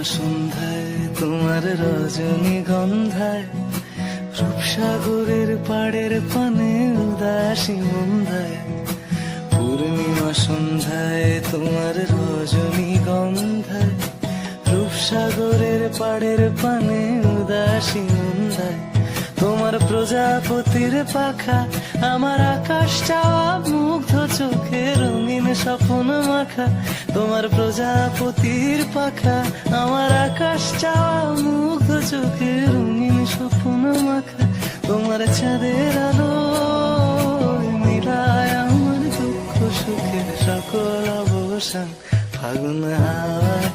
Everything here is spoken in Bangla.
সন্ধ্যায় তোমার রজনীগন্ধায়, রূপসাগরের পাড়ের পানে উদাসী মন্ধায়। পূর্ণিমা সন্ধ্যায় তোমার রজনীগন্ধায়, রূপসাগরের পাড়ের পানে উদাসী মন্ধায়। তোমার প্রজাপতির পাখা আমার আকাশ চাওয়া মুগ্ধ চোখে রঙিন স্বপ্ন মাখা। তোমার প্রজাপতির পাখা আমার আকাশ চাওয়া মুগ্ধ চোখে রঙিন স্বপ্ন মাখা। তোমার চাঁদের আলো মিলায় আমার দুঃখ সুখের সকল অবসান। ফাগুন হাওয়ায়